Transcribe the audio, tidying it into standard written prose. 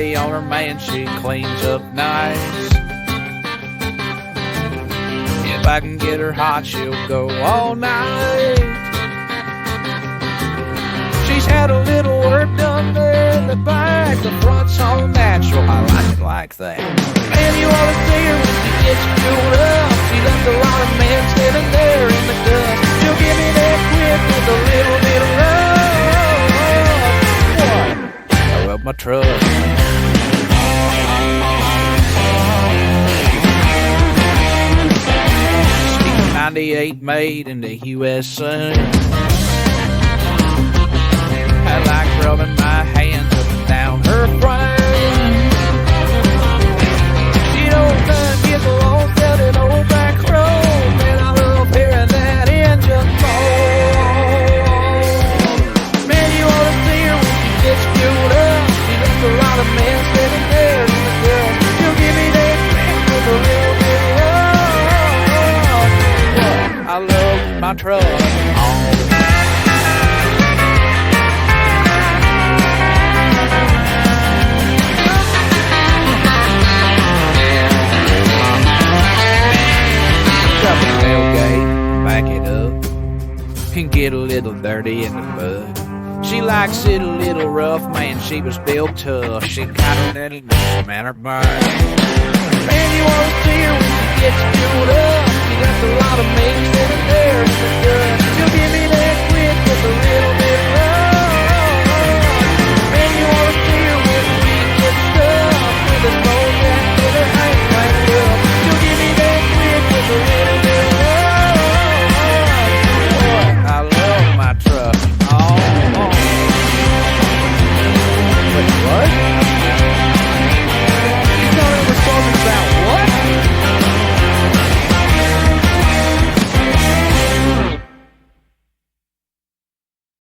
tidy on her man, she cleans up nice. If I can get her hot, she'll go all night. She's had a little work done there in the back. The front's all natural, I like it like that. Man, you ought to see her when she gets fueled up. She left a lot of men standing there in the dust. She'll give me that quick with a little bit of love. What? I love my truck. Steve 98 made in the USA. I like rubbing my hands up and down her frame. She don't get lost out in old back road. Man, I love hearing that engine moan. Man, you ought to see her when she gets fueled up. She left a lot of men standing there in the dust. She'll give me that quick with a little bit of love. I love my truck all the time. Tailgate, back it up, and get a little dirty in the mud. She likes it a little rough, man, she was built tough. She got a little man her burn. Man, you ought to see her when she gets fueled up. She left a lot of men standing there in the dirt.